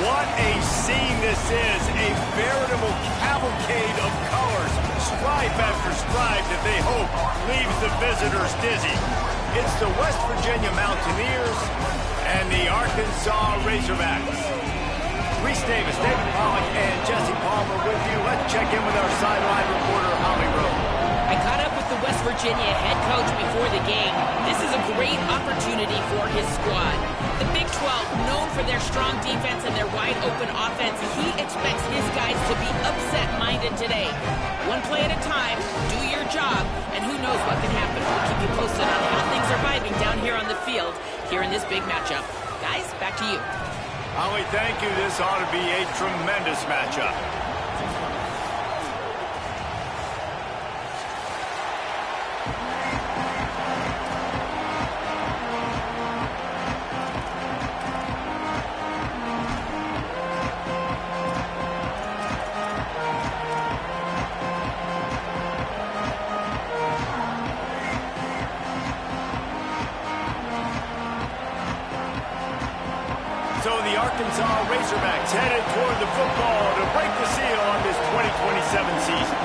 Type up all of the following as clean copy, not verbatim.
What a scene this is. A veritable cavalcade of colors, stripe after stripe that they hope leaves the visitors dizzy. It's the West Virginia Mountaineers and the Arkansas Razorbacks. Reese Davis, David Pollack, and Jesse Palmer with you. Let's check in with our sideline reporter, Holly Rowe. I caught up with the West Virginia head coach before the game. This is a great opportunity for his squad. The Big 12, known for their strong defense and their wide-open offense, he expects his guys to be upset-minded today. One play at a time, do your job, and who knows what can happen. We'll keep you posted on how things are vibing down here on the field here in this big matchup. Guys, back to you. Holly, thank you. This ought to be a tremendous matchup. So the Arkansas Razorbacks headed toward the football to break the seal on this 2027 season.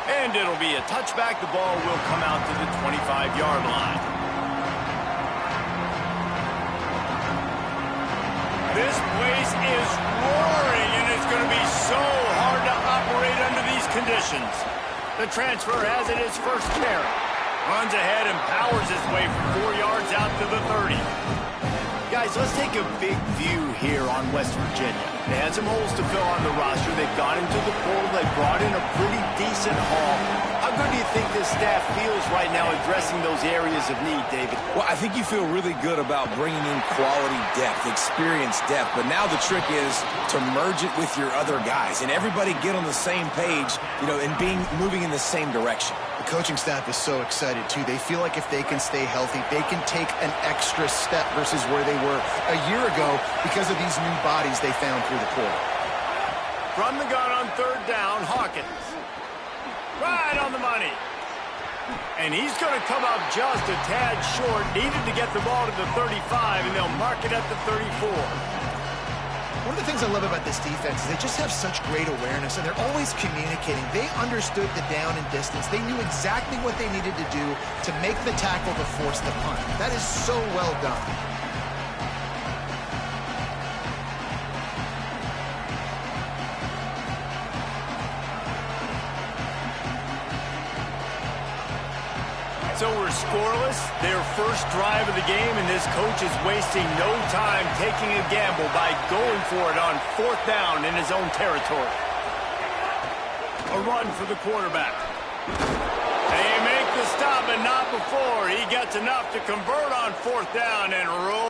And it'll be a touchback. The ball will come out to the 25-yard line. This place is roaring, and it's going to be so hard to operate under these conditions. The transfer has it his first carry. Runs ahead and powers his way for 4 yards out to the 30. Guys, let's take a big view here on West Virginia. They had some holes to fill on the roster. They've gone into the portal. They brought in a pretty decent haul. How good do you think this staff feels right now addressing those areas of need, David? Well, I think you feel really good about bringing in quality depth, experienced depth. But now the trick is to merge it with your other guys and everybody get on the same page, and moving in the same direction. The coaching staff is so excited, too. They feel like if they can stay healthy, they can take an extra step versus where they were a year ago because of these new bodies they found through the portal. From the gun on third down, Hawkins. Right on the money. And he's going to come up just a tad short. Needed to get the ball to the 35, and they'll mark it at the 34. One of the things I love about this defense is they just have such great awareness, and they're always communicating. They understood the down and distance. They knew exactly what they needed to do to make the tackle to force the punt. That is so well done. So we're scoreless, their first drive of the game, and this coach is wasting no time taking a gamble by going for it on fourth down in his own territory. A run for the quarterback. They make the stop, but not before he gets enough to convert on fourth down and roll.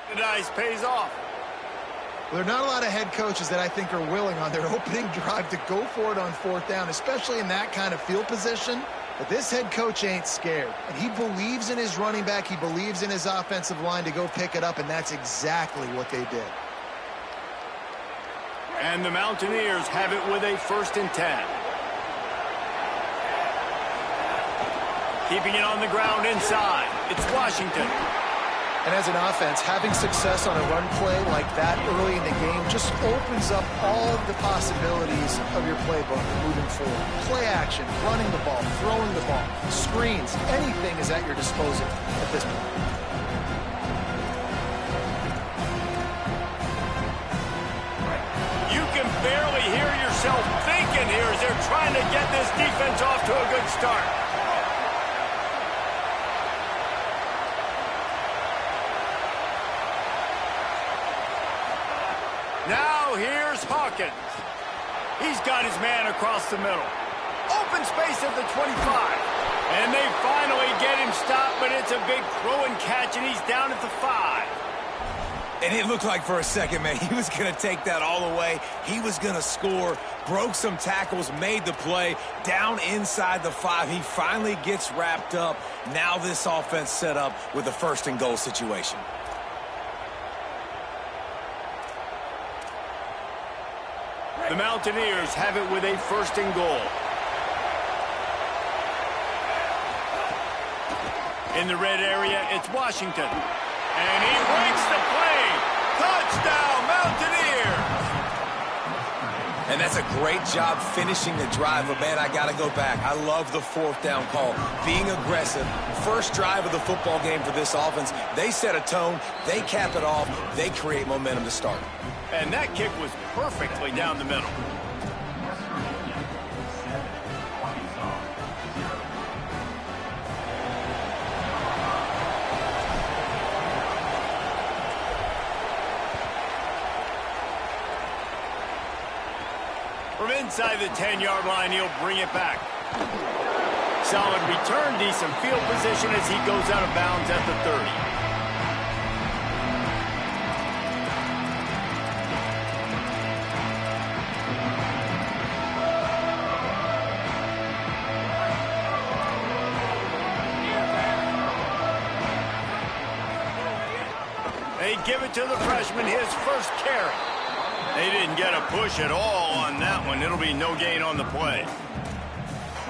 The dice pays off. Well, there are not a lot of head coaches that I think are willing on their opening drive to go for it on fourth down, especially in that kind of field position. But this head coach ain't scared. And he believes in his running back. He believes in his offensive line to go pick it up, and that's exactly what they did. And the Mountaineers have it with a 1st and 10. Keeping it on the ground inside. It's Washington. And as an offense, having success on a run play like that early in the game just opens up all the possibilities of your playbook moving forward. Play action, running the ball, throwing the ball, screens, anything is at your disposal at this point. You can barely hear yourself thinking here as they're trying to get this defense off to a good start. Now here's Hawkins. He's got his man across the middle. Open space at the 25. And they finally get him stopped, but it's a big throw and catch, and he's down at the 5. And it looked like for a second, man, he was going to take that all the way. He was going to score, broke some tackles, made the play, down inside the 5. He finally gets wrapped up. Now this offense set up with a first-and-goal situation. The Mountaineers have it with a first-and-goal. In the red area, it's Washington. And he breaks the play. Touchdown, Mountaineers! And that's a great job finishing the drive. But, man, I got to go back. I love the fourth down call. Being aggressive. First drive of the football game for this offense. They set a tone. They cap it off. They create momentum to start. And that kick was perfectly down the middle. From inside the 10-yard line, he'll bring it back. Solid return, decent field position as he goes out of bounds at the 30. They give it to the freshman, his first carry. They didn't get a push at all on that one. It'll be no gain on the play.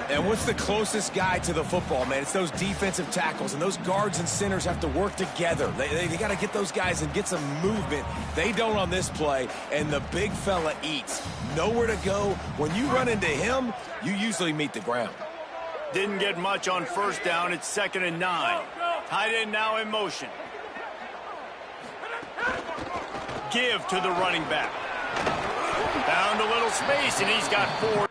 And what's the closest guy to the football, man? It's those defensive tackles, and those guards and centers have to work together. They got to get those guys and get some movement. They don't on this play, and the big fella eats. Nowhere to go. When you run into him, you usually meet the ground. Didn't get much on first down. It's 2nd and 9. Tight end now in motion. Give to the running back. Found a little space, and he's got 4.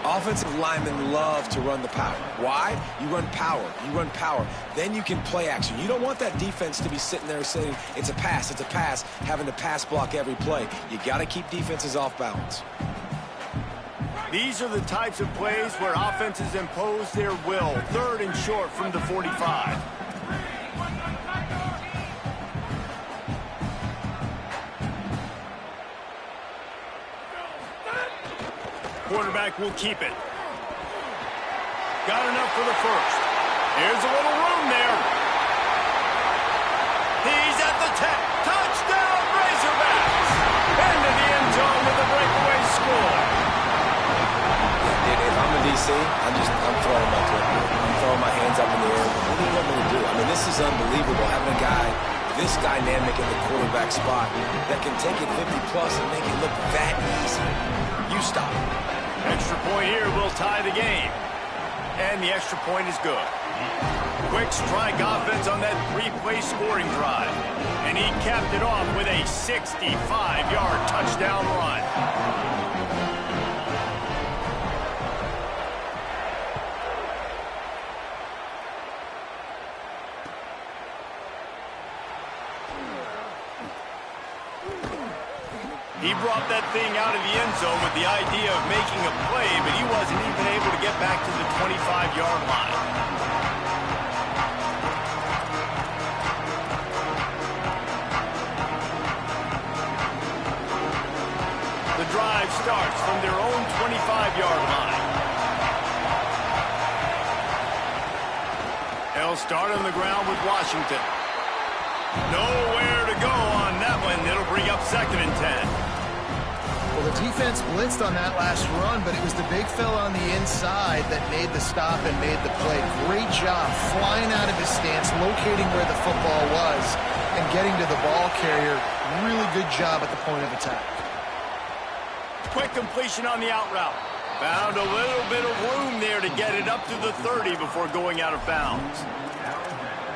Offensive linemen love to run the power. Why? You run power. You run power. Then you can play action. You don't want that defense to be sitting there saying, it's a pass, having to pass block every play. You got to keep defenses off balance. These are the types of plays where offenses impose their will. 3rd and short from the 45. Quarterback will keep it. Got enough for the first. Here's a little room there. He's at the 10. Touchdown, Razorbacks! Into the end zone with a breakaway score. If I'm in D.C., I'm throwing my clipboard. I'm throwing my hands up in the air. What do you want me to do? I mean, this is unbelievable, having a guy this dynamic in the quarterback spot that can take it 50-plus and make it look that easy. You stop it. Extra point here will tie the game. And the extra point is good. Quick strike offense on that 3-play scoring drive. And he capped it off with a 65-yard touchdown run. He brought that thing out of the end zone with the idea of making a play, but he wasn't even able to get back to the 25-yard line. The drive starts from their own 25-yard line. They'll start on the ground with Washington. Nowhere to go on that one. It'll bring up 2nd and 10. Well, The defense blitzed on that last run, but it was the big fella on the inside that made the stop and made the play. Great job flying out of his stance, locating where the football was, and getting to the ball carrier. Really good job at the point of attack. Quick completion on the out route. Found a little bit of room there to get it up to the 30 before going out of bounds.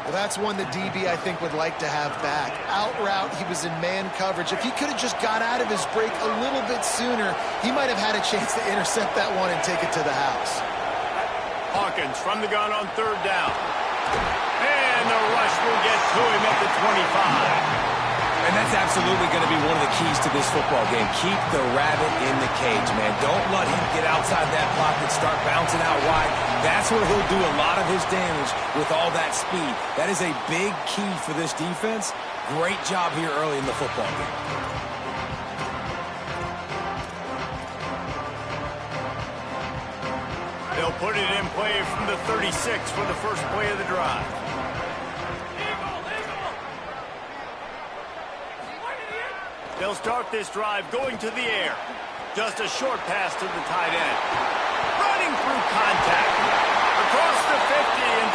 Well, that's one the DB, I think, would like to have back. Out route, he was in man coverage. If he could have just got out of his break a little bit sooner, he might have had a chance to intercept that one and take it to the house. Hawkins from the gun on third down. And the rush will get to him at the 25. And that's absolutely going to be one of the keys to this football game. Keep the rabbit in the cage, man. Don't let him get outside that pocket, start bouncing out wide. That's where he'll do a lot of his damage with all that speed. That is a big key for this defense. Great job here early in the football game. They'll put it in play from the 36 for the first play of the drive. They'll start this drive going to the air. Just a short pass to the tight end. Running through contact. Across the 50 and down.